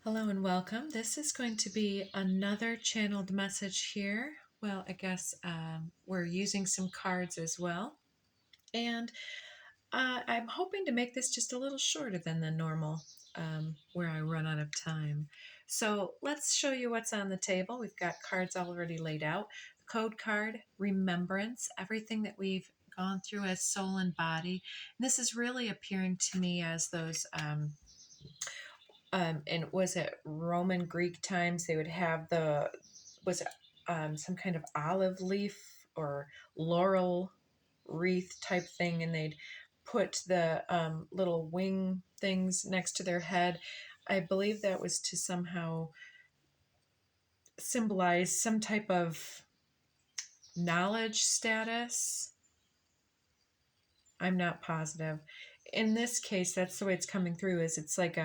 Hello and welcome. This is going to be another channeled message here. Well, I guess we're using some cards as well. And I'm hoping to make this just a little shorter than the normal, where I run out of time. So let's show you what's on the table. We've got cards already laid out. Code card, remembrance, everything that we've gone through as soul and body. And this is really appearing to me as those and was it Roman Greek times they would have was it some kind of olive leaf or laurel wreath type thing, and they'd put the little wing things next to their head. I believe that was to somehow symbolize some type of knowledge status. I'm not positive. In this case, that's the way it's coming through. Is it's like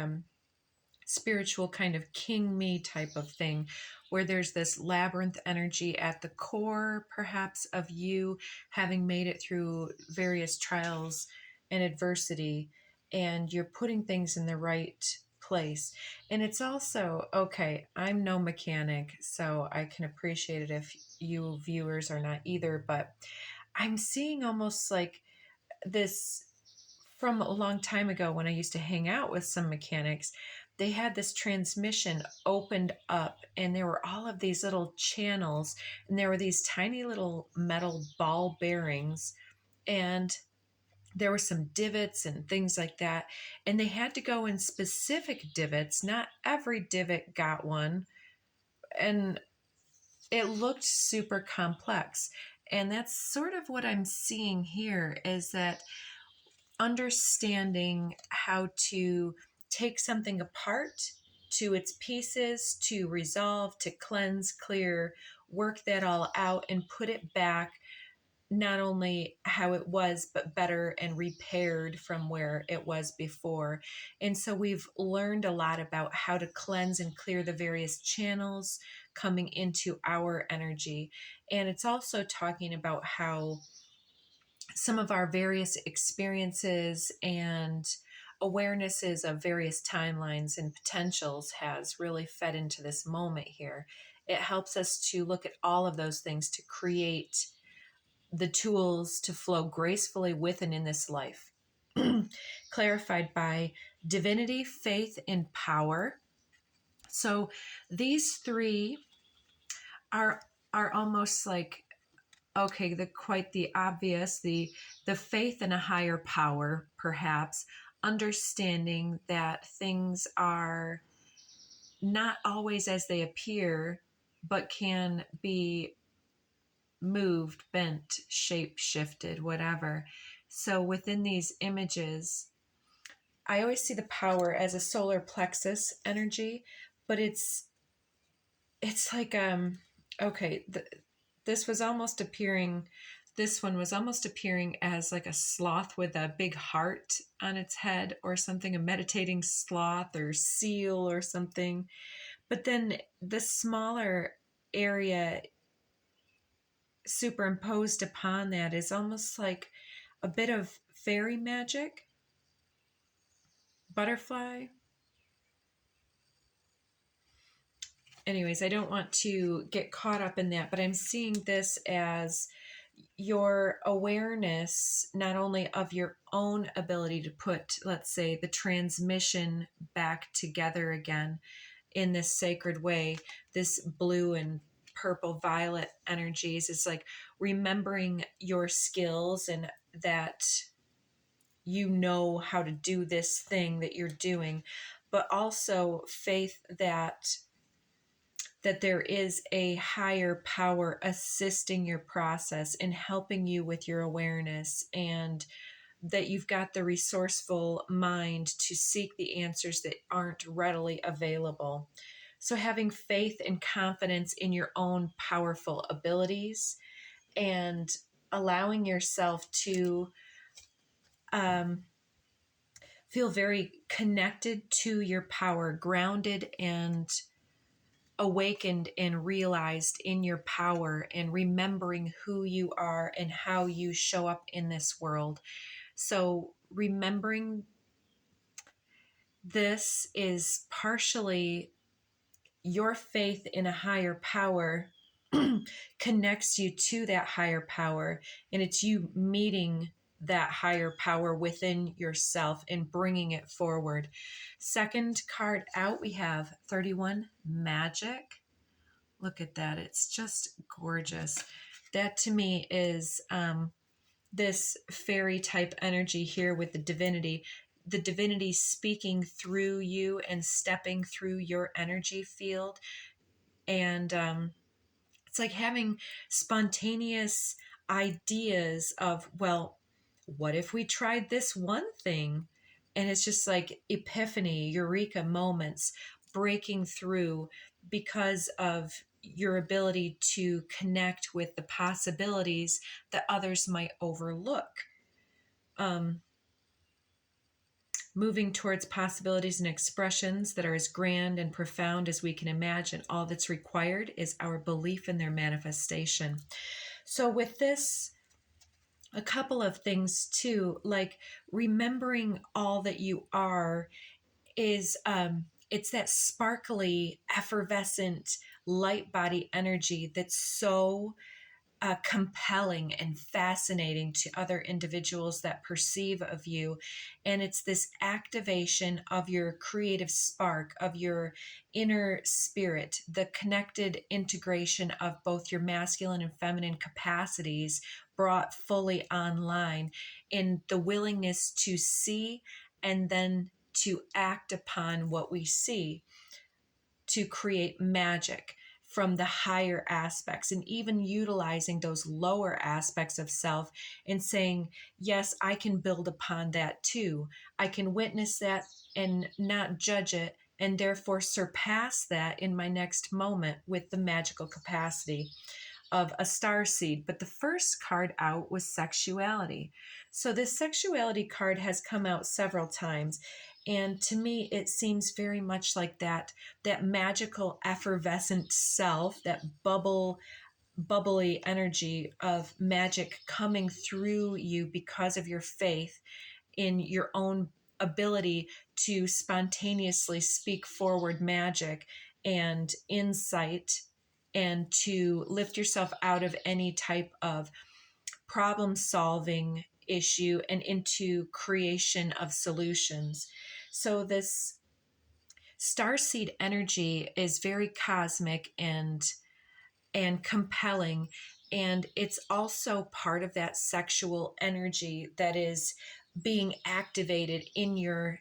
spiritual kind of king me type of thing, where there's this labyrinth energy at the core perhaps of you having made it through various trials and adversity, and you're putting things in the right place. And it's also, okay, I'm no mechanic, so I can appreciate it if you viewers are not either, but I'm seeing almost like this from a long time ago when I used to hang out with some mechanics. They had this transmission opened up, and there were all of these little channels, and there were these tiny little metal ball bearings, and there were some divots and things like that. And they had to go in specific divots. Not every divot got one. And it looked super complex. And that's sort of what I'm seeing here, is that understanding how to take something apart to its pieces, to resolve, to cleanse, clear, work that all out, and put it back not only how it was, but better and repaired from where it was before. And so we've learned a lot about how to cleanse and clear the various channels coming into our energy. And it's also talking about how some of our various experiences and awarenesses of various timelines and potentials has really fed into this moment here. It helps us to look at all of those things to create the tools to flow gracefully with and in this life. Clarified by divinity, faith, and power. So these three are almost like, okay, the quite the obvious, the faith in a higher power, perhaps, understanding that things are not always as they appear, but can be moved, bent, shape shifted, whatever. So within these images, I always see the power as a solar plexus energy, but it's like okay, this was almost appearing, this one was almost appearing as like a sloth with a big heart on its head or something, a meditating sloth or seal or something. But then the smaller area superimposed upon that is almost like a bit of fairy magic, butterfly. Anyways, I don't want to get caught up in that, but I'm seeing this as your awareness, not only of your own ability to put, let's say, the transmission back together again in this sacred way, this blue and purple violet energies, is like remembering your skills and that you know how to do this thing that you're doing, but also faith that there is a higher power assisting your process and helping you with your awareness, and that you've got the resourceful mind to seek the answers that aren't readily available. So having faith and confidence in your own powerful abilities and allowing yourself to feel very connected to your power, grounded and awakened and realized in your power, and remembering who you are and how you show up in this world. So remembering This is partially your faith in a higher power connects you to that higher power, and it's you meeting that higher power within yourself and bringing it forward. Second card out, we have 31 magic. Look at that. It's just gorgeous. That to me is this fairy type energy here with the divinity speaking through you and stepping through your energy field. And it's like having spontaneous ideas of, well, what if we tried this one thing? And it's just like epiphany, eureka moments breaking through because of your ability to connect with the possibilities that others might overlook. Um, Moving towards possibilities and expressions that are as grand and profound as we can imagine. All that's required is our belief in their manifestation. So, with this, a couple of things too, like remembering all that you are is it's that sparkly, effervescent light body energy that's so compelling and fascinating to other individuals that perceive of you. And it's this activation of your creative spark, of your inner spirit, the connected integration of both your masculine and feminine capacities brought fully online, in the willingness to see and then to act upon what we see, to create magic from the higher aspects, and even utilizing those lower aspects of self and saying, yes, I can build upon that too. I can witness that and not judge it, and therefore surpass that in my next moment with the magical capacity of a star seed. But the first card out was sexuality. So this sexuality card has come out several times. And to me, it seems very much like that magical, effervescent self, that bubbly energy of magic coming through you because of your faith in your own ability to spontaneously speak forward magic and insight, and to lift yourself out of any type of problem solving issue and into creation of solutions. So this starseed energy is very cosmic and compelling, and it's also part of that sexual energy that is being activated in your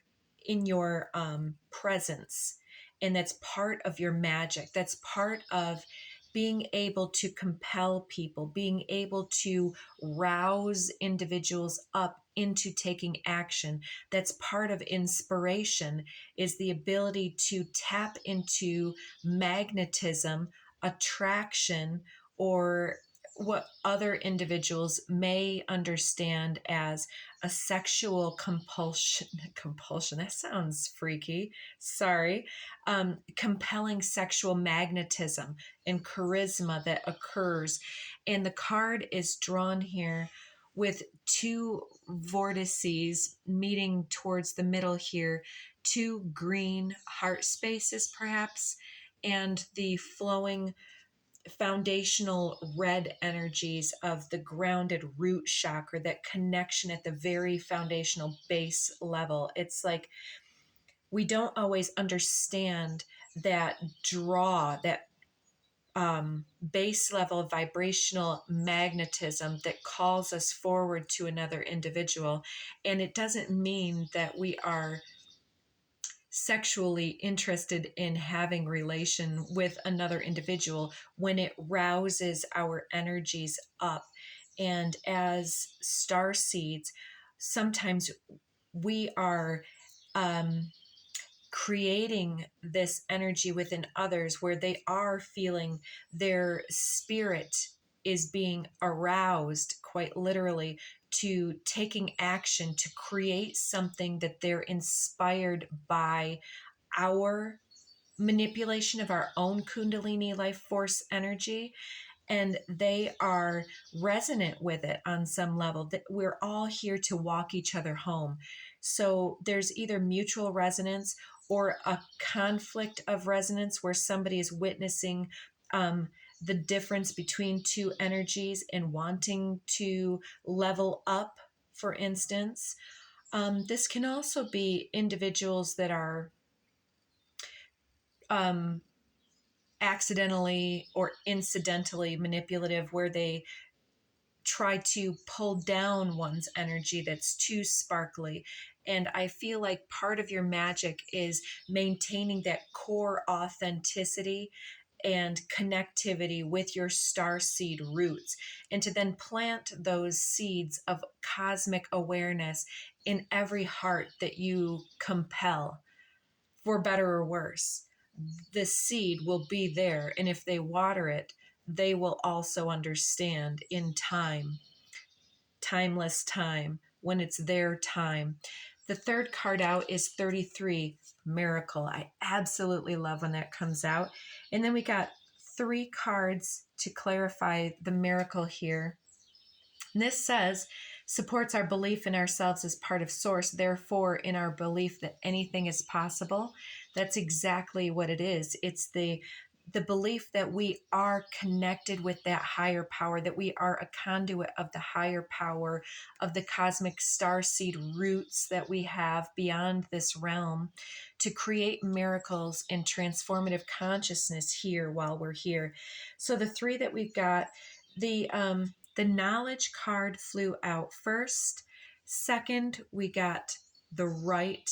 presence, and that's part of your magic. That's part of being able to compel people, being able to rouse individuals up into taking action. That's part of inspiration, is the ability to tap into magnetism, attraction, or what other individuals may understand as a sexual compulsion, that sounds freaky, sorry. Compelling sexual magnetism and charisma that occurs. And the card is drawn here with two vortices meeting towards the middle here, two green heart spaces perhaps, and the flowing foundational red energies of the grounded root chakra, that connection at the very foundational base level. It's like we don't always understand that draw, that base level of vibrational magnetism that calls us forward to another individual. And it doesn't mean that we are sexually interested in having relation with another individual when it rouses our energies up. And as star seeds, sometimes we are creating this energy within others where they are feeling their spirit is being aroused, quite literally, to taking action to create something that they're inspired by our manipulation of our own Kundalini life force energy. and they are resonant with it on some level. That we're all here to walk each other home. So there's either mutual resonance or a conflict of resonance where somebody is witnessing the difference between two energies and wanting to level up, for instance. This can also be individuals that are um, accidentally or incidentally manipulative, where they try to pull down one's energy that's too sparkly. And I feel like part of your magic is maintaining that core authenticity and connectivity with your star seed roots, and to then plant those seeds of cosmic awareness in every heart that you compel, for better or worse. The seed will be there, and if they water it, they will also understand in time, timeless time, when it's their time. The third card out is 33, Miracle. I absolutely love when that comes out. And then we got 3 cards to clarify the miracle here. And this says, supports our belief in ourselves as part of Source, therefore, in our belief that anything is possible. That's exactly what it is. It's the belief that we are connected with that higher power, that we are a conduit of the higher power, of the cosmic star seed roots that we have beyond this realm, to create miracles and transformative consciousness here while we're here. So the 3 that we've got, the knowledge card flew out first. Second, we got the right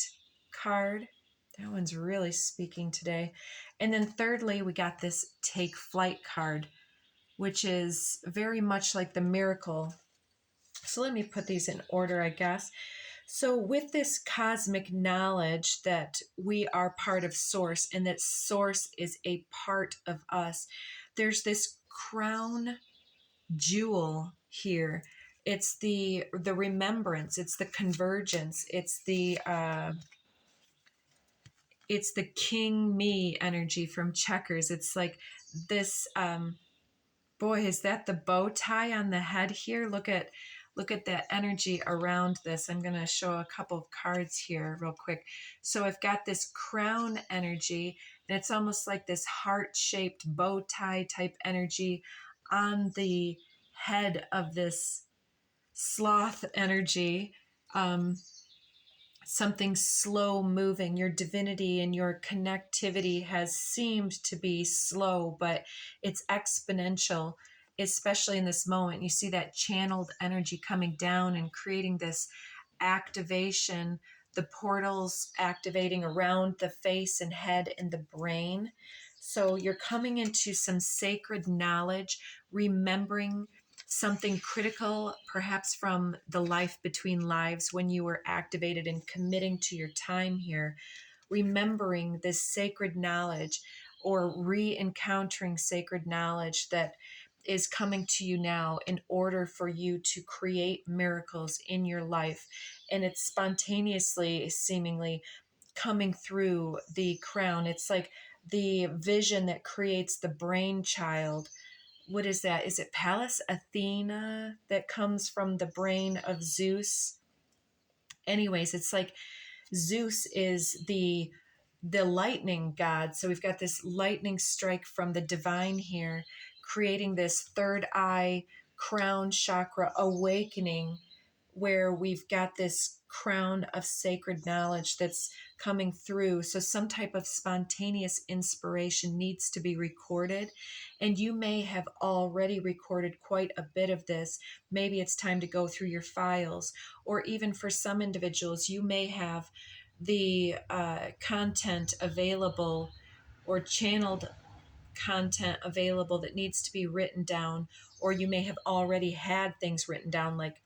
card. That one's really speaking today. And then thirdly, we got this take flight card, which is very much like the miracle. So let me put these in order, I guess. So with this cosmic knowledge that we are part of Source and that Source is a part of us, there's this crown jewel here. It's the remembrance, it's the convergence, it's the king me energy from Checkers. It's like this boy, is that the bow tie on the head here? Look at that energy around this. I'm going to show a couple of cards here real quick. So I've got this crown energy, and it's almost like this heart-shaped bow tie type energy on the head of this sloth energy. Something slow moving. Your divinity and your connectivity has seemed to be slow, but it's exponential, especially in this moment. You see that channeled energy coming down and creating this activation, the portals activating around the face and head and the brain. So you're coming into some sacred knowledge, remembering something critical, perhaps from the life between lives when you were activated and committing to your time here, remembering this sacred knowledge or re-encountering sacred knowledge that is coming to you now in order for you to create miracles in your life. And it's spontaneously, seemingly, coming through the crown. It's like the vision that creates the brainchild. What is that? Is it Pallas Athena that comes from the brain of Zeus? Anyways, it's like Zeus is the lightning god. So we've got this lightning strike from the divine here, creating this third eye crown chakra awakening, where we've got this crown of sacred knowledge that's coming through. So some type of spontaneous inspiration needs to be recorded. And you may have already recorded quite a bit of this. Maybe it's time to go through your files, or even for some individuals, you may have the content available or channeled content available that needs to be written down, or you may have already had things written down. Like,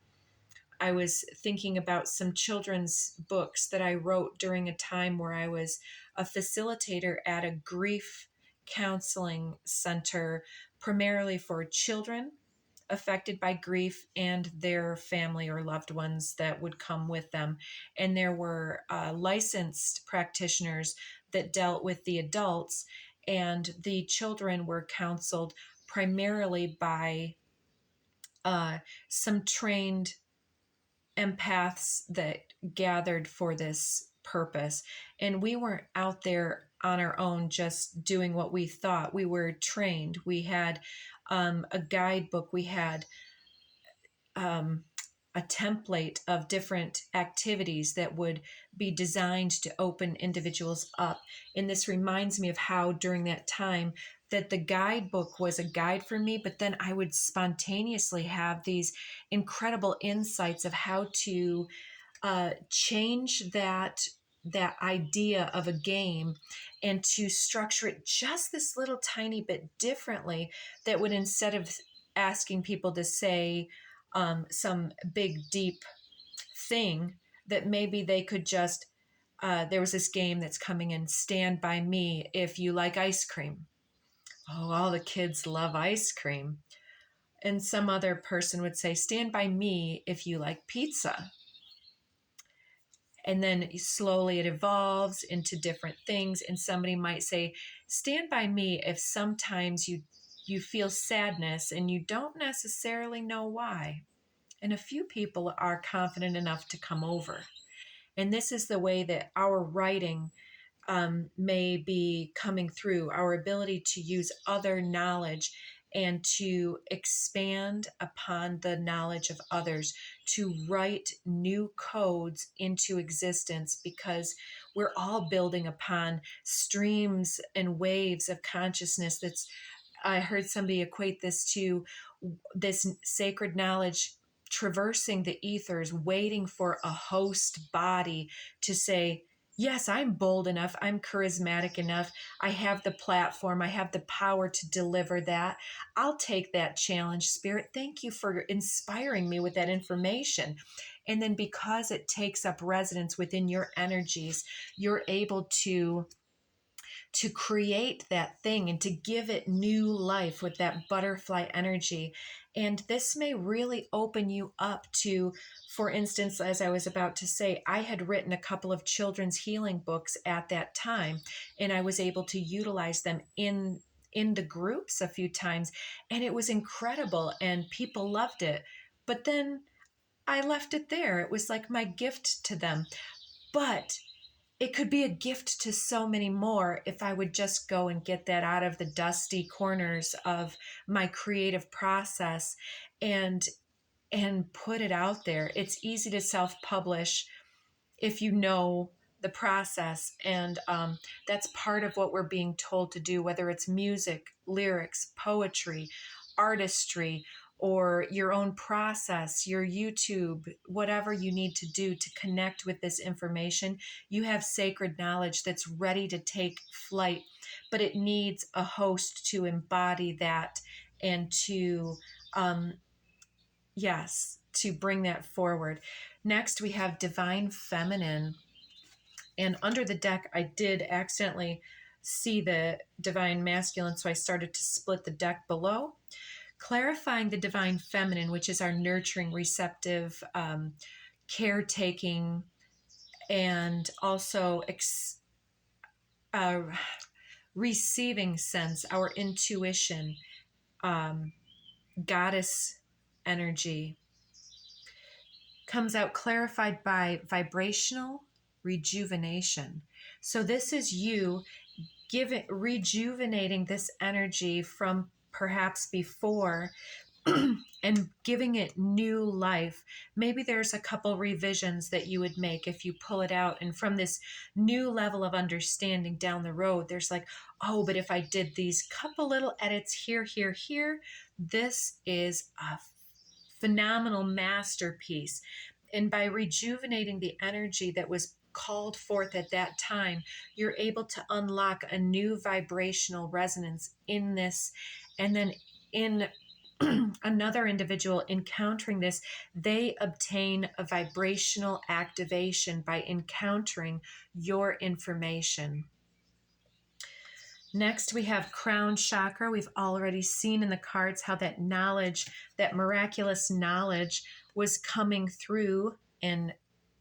I was thinking about some children's books that I wrote during a time where I was a facilitator at a grief counseling center, primarily for children affected by grief and their family or loved ones that would come with them. And there were licensed practitioners that dealt with the adults, and the children were counseled primarily by some trained empaths that gathered for this purpose. And we weren't out there on our own just doing what we thought. We were trained. We had a guidebook. We had a template of different activities that would be designed to open individuals up. And this reminds me of how during that time that the guidebook was a guide for me, but then I would spontaneously have these incredible insights of how to change that idea of a game and to structure it just this little tiny bit differently, that would, instead of asking people to say some big deep thing, that maybe they could just there was this game that's coming in, Stand By Me if you like ice cream. Oh, all the kids love ice cream. And some other person would say, Stand by me if you like pizza. And then slowly it evolves into different things. And somebody might say, Stand by me if sometimes you feel sadness and you don't necessarily know why. And a few people are confident enough to come over. And this is the way that our writing may be coming through, our ability to use other knowledge and to expand upon the knowledge of others, to write new codes into existence, because we're all building upon streams and waves of consciousness. I heard somebody equate this to this sacred knowledge traversing the ethers, waiting for a host body to say, yes, I'm bold enough, I'm charismatic enough, I have the platform, I have the power to deliver that. I'll take that challenge, Spirit. Thank you for inspiring me with that information. And then because it takes up residence within your energies, you're able to create that thing and to give it new life with that butterfly energy. And this may really open you up to, for instance, as I was about to say, I had written a couple of children's healing books at that time, and I was able to utilize them in the groups a few times, and it was incredible and people loved it. But then I left it there. It was like my gift to them. But it could be a gift to so many more if I would just go and get that out of the dusty corners of my creative process and put it out there. It's easy to self-publish if you know the process, and that's part of what we're being told to do, whether it's music, lyrics, poetry, artistry, or your own process, your YouTube, whatever you need to do to connect with this information. You have sacred knowledge that's ready to take flight, but it needs a host to embody that and to, to bring that forward. Next, we have Divine Feminine. And under the deck, I did accidentally see the Divine Masculine, so I started to split the deck below. Clarifying the Divine Feminine, which is our nurturing, receptive, caretaking, and also receiving sense, our intuition, goddess energy, comes out clarified by vibrational rejuvenation. So this is you rejuvenating this energy from perhaps before and giving it new life. Maybe there's a couple revisions that you would make if you pull it out. And from this new level of understanding down the road, there's like, oh, but if I did these couple little edits here, this is a phenomenal masterpiece. And by rejuvenating the energy that was called forth at that time, you're able to unlock a new vibrational resonance in this. And then in another individual encountering this, they obtain a vibrational activation by encountering your information. Next, we have crown chakra. We've already seen in the cards how that knowledge, that miraculous knowledge, was coming through and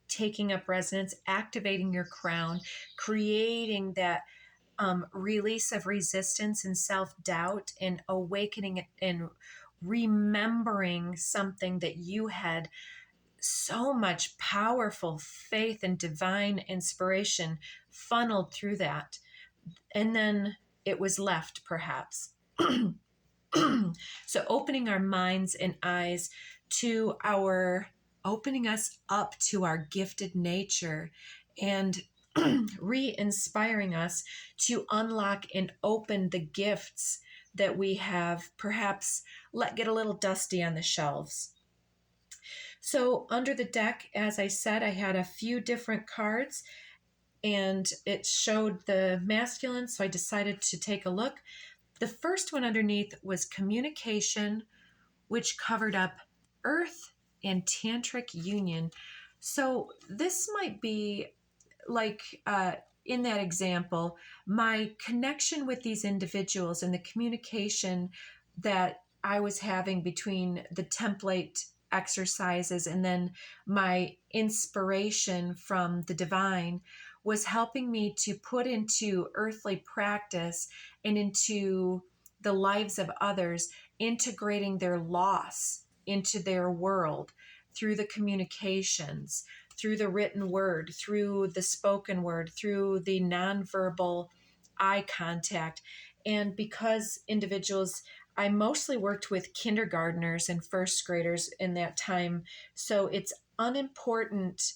taking up resonance, activating your crown, creating that release of resistance and self-doubt, and awakening and remembering something that you had so much powerful faith and divine inspiration funneled through that. And then it was left, perhaps. So opening our minds and eyes to opening us up to our gifted nature, and re-inspiring us to unlock and open the gifts that we have perhaps let get a little dusty on the shelves. So under the deck, as I said, I had a few different cards, and it showed the masculine, so I decided to take a look. The first one underneath was communication, which covered up earth and tantric union. So this might be like in that example, my connection with these individuals and the communication that I was having between the template exercises and then my inspiration from the divine was helping me to put into earthly practice and into the lives of others, integrating their loss into their world through the communications, through the written word, through the spoken word, through the nonverbal eye contact. And because individuals, I mostly worked with kindergartners and first graders in that time, so it's unimportant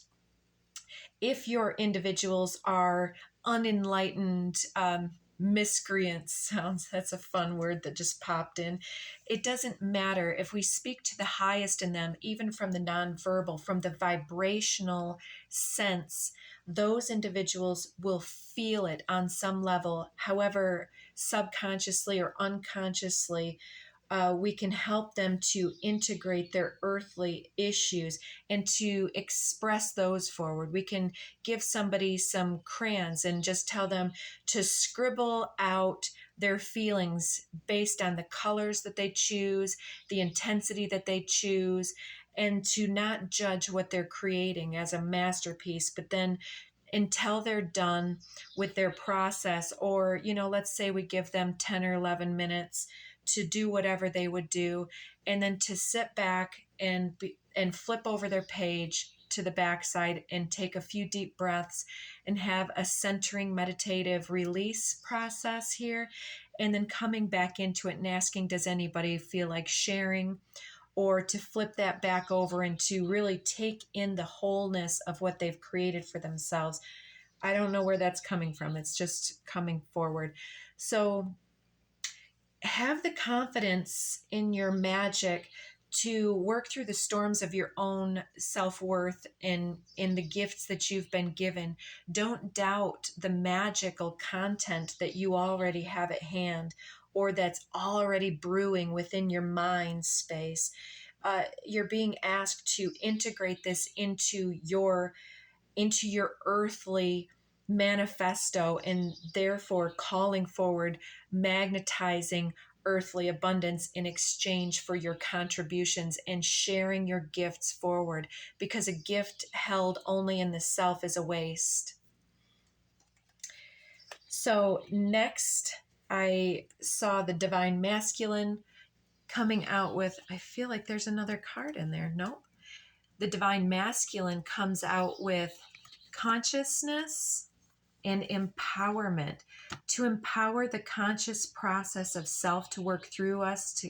if your individuals are unenlightened, miscreants. Sounds, that's a fun word that just popped in. It doesn't matter if we speak to the highest in them, even from the nonverbal, from the vibrational sense, those individuals will feel it on some level, however subconsciously or unconsciously. We can help them to integrate their earthly issues and to express those forward. We can give somebody some crayons and just tell them to scribble out their feelings based on the colors that they choose, the intensity that they choose, and to not judge what they're creating as a masterpiece, but then until they're done with their process, or, let's say we give them 10 or 11 minutes to do whatever they would do, and then to sit back and flip over their page to the backside and take a few deep breaths and have a centering meditative release process here, and then coming back into it and asking, does anybody feel like sharing? Or to flip that back over and to really take in the wholeness of what they've created for themselves. I don't know where that's coming from. It's just coming forward. So have the confidence in your magic to work through the storms of your own self-worth and in the gifts that you've been given. Don't doubt the magical content that you already have at hand, or that's already brewing within your mind space. You're being asked to integrate this into your earthly manifesto, and therefore calling forward, magnetizing earthly abundance in exchange for your contributions and sharing your gifts forward, because a gift held only in the self is a waste. So next, I saw the divine masculine coming out with, I feel like there's another card in there. Nope. The divine masculine comes out with consciousness and empowerment, to empower the conscious process of self to work through us, to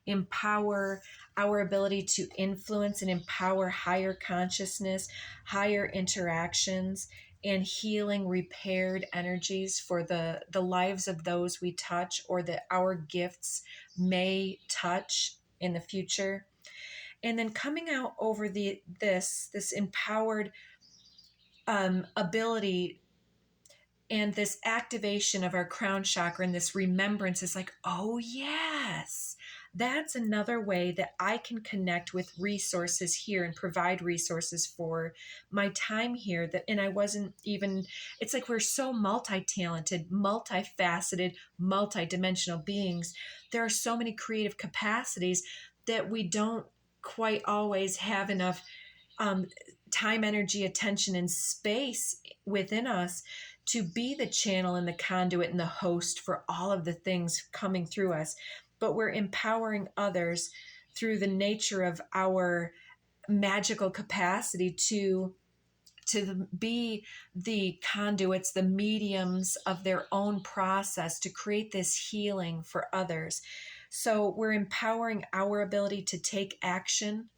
empower our ability to influence and empower higher consciousness, higher interactions, and healing repaired energies for the lives of those we touch or that our gifts may touch in the future. And then coming out over this empowered ability and this activation of our crown chakra and this remembrance is like, oh yes, that's another way that I can connect with resources here and provide resources for my time here. And I wasn't even, it's like we're so multi-talented, multifaceted, multi-dimensional beings. There are so many creative capacities that we don't quite always have enough time, energy, attention, and space within us to be the channel and the conduit and the host for all of the things coming through us, but we're empowering others through the nature of our magical capacity to be the conduits, the mediums of their own process to create this healing for others. So we're empowering our ability to take action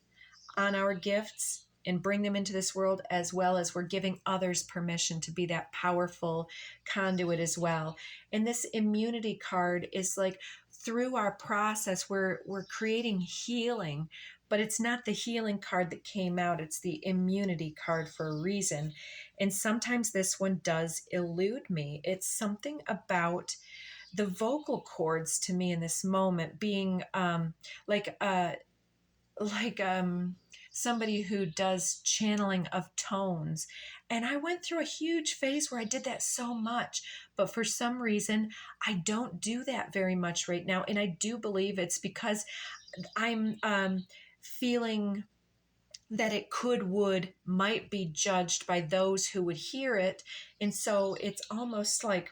on our gifts and bring them into this world, as well as we're giving others permission to be that powerful conduit as well. And this immunity card is like, through our process, we're creating healing, but it's not the healing card that came out. It's the immunity card for a reason. And sometimes this one does elude me. It's something about the vocal cords to me in this moment being like somebody who does channeling of tones. And I went through a huge phase where I did that so much, but for some reason I don't do that very much right now. And I do believe it's because I'm feeling that it might be judged by those who would hear it. And so it's almost like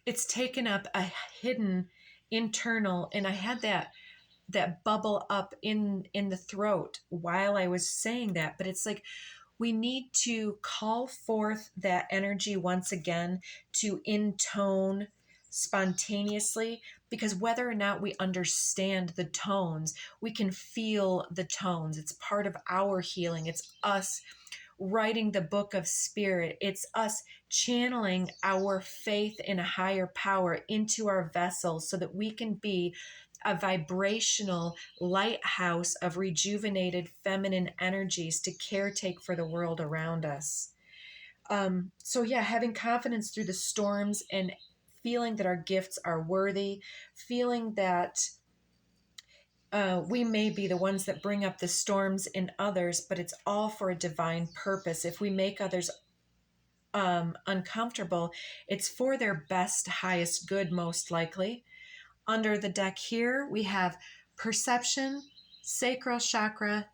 it's taken up a hidden internal, and I had that bubble up in the throat while I was saying that. But it's like we need to call forth that energy once again to intone spontaneously, because whether or not we understand the tones, we can feel the tones. It's part of our healing. It's us writing the book of spirit. It's us channeling our faith in a higher power into our vessels so that we can be a vibrational lighthouse of rejuvenated feminine energies to caretake for the world around us. So yeah, having confidence through the storms and feeling that our gifts are worthy, feeling that we may be the ones that bring up the storms in others, but it's all for a divine purpose. If we make others uncomfortable, it's for their best, highest good, most likely. Under the deck here, we have perception, sacral chakra,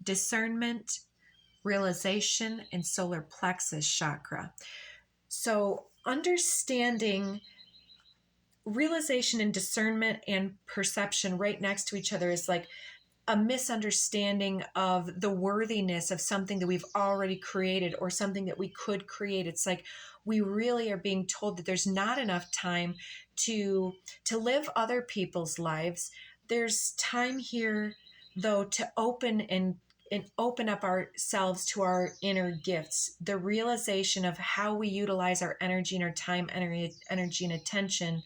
discernment, realization, and solar plexus chakra. So understanding realization and discernment and perception right next to each other is like a misunderstanding of the worthiness of something that we've already created or something that we could create. It's like we really are being told that there's not enough time to live other people's lives. There's time here though to open up ourselves to our inner gifts, the realization of how we utilize our energy and our time, energy and attention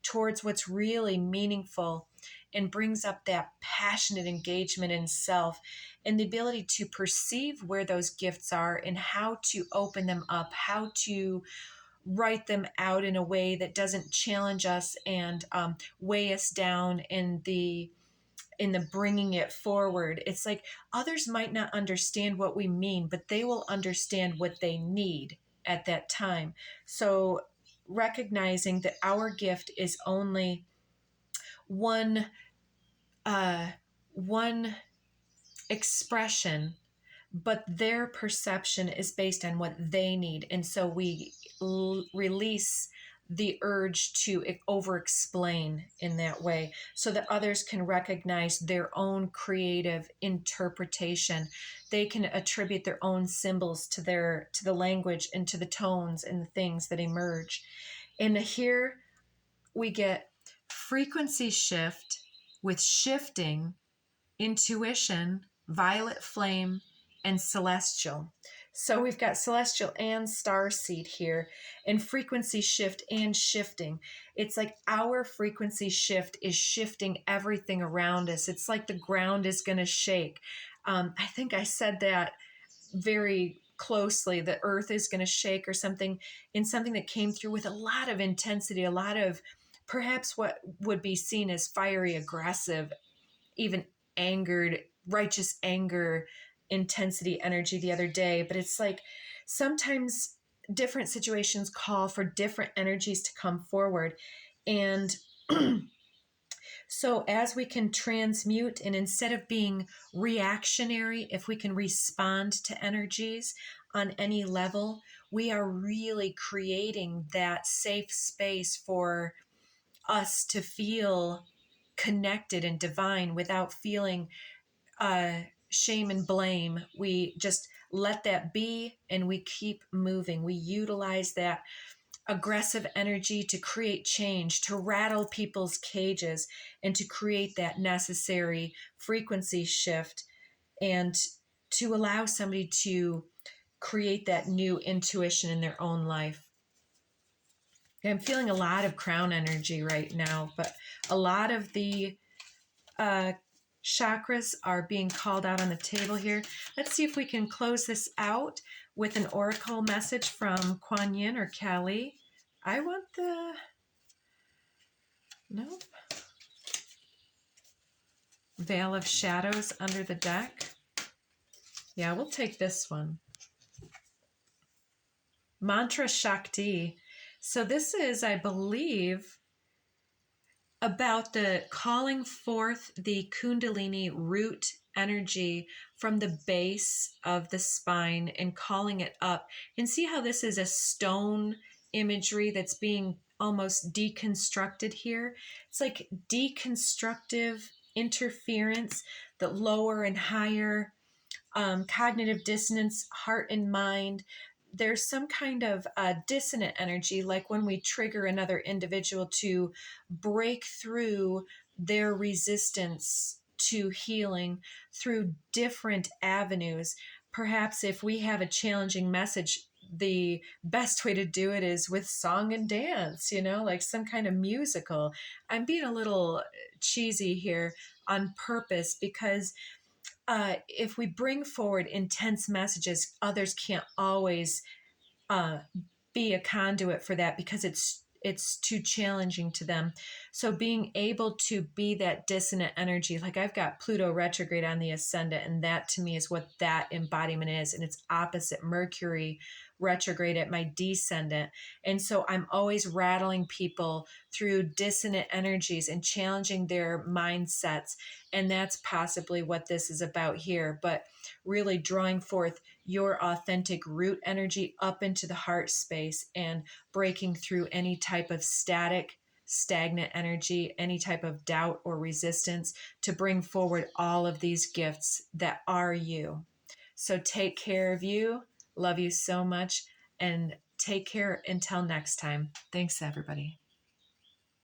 towards what's really meaningful, and brings up that passionate engagement in self and the ability to perceive where those gifts are and how to open them up, how to write them out in a way that doesn't challenge us and weigh us down in the bringing it forward. It's like others might not understand what we mean, but they will understand what they need at that time. So recognizing that our gift is only one one expression, but their perception is based on what they need. And so we release the urge to over explain in that way so that others can recognize their own creative interpretation. They can attribute their own symbols to the language and to the tones and the things that emerge. And here we get frequency shift with shifting, intuition, violet flame, and celestial. So we've got celestial and star seed here, and frequency shift and shifting. It's like our frequency shift is shifting everything around us. It's like the ground is going to shake. I think I said that very closely. The earth is going to shake or something, in something that came through with a lot of intensity, a lot of perhaps what would be seen as fiery, aggressive, even angered, righteous anger, intensity, energy the other day. But it's like sometimes different situations call for different energies to come forward. And so as we can transmute, and instead of being reactionary, if we can respond to energies on any level, we are really creating that safe space for us to feel connected and divine without feeling shame and blame. We just let that be and we keep moving. We utilize that aggressive energy to create change, to rattle people's cages, and to create that necessary frequency shift, and to allow somebody to create that new intuition in their own life. I'm feeling a lot of crown energy right now, but a lot of the chakras are being called out on the table here. Let's see if we can close this out with an oracle message from Kuan Yin or Kali. I want the... Nope. Veil of Shadows under the deck. Yeah, we'll take this one. Mantra Shakti. So this is, I believe, about the calling forth the Kundalini root energy from the base of the spine and calling it up. And see how this is a stone imagery that's being almost deconstructed here. It's like deconstructive interference, the lower and higher cognitive dissonance, heart and mind. There's some kind of dissonant energy, like when we trigger another individual to break through their resistance to healing through different avenues. Perhaps if we have a challenging message, the best way to do it is with song and dance, like some kind of musical. I'm being a little cheesy here on purpose because if we bring forward intense messages, others can't always be a conduit for that because it's too challenging to them. So being able to be that dissonant energy, like I've got Pluto retrograde on the ascendant, and that to me is what that embodiment is, and it's opposite Mercury retrograde at my descendant. And so I'm always rattling people through dissonant energies and challenging their mindsets, and that's possibly what this is about here, but really drawing forth your authentic root energy up into the heart space and breaking through any type of stagnant energy, any type of doubt or resistance, to bring forward all of these gifts that are you. So take care of you. Love you so much, and take care until next time. Thanks, everybody.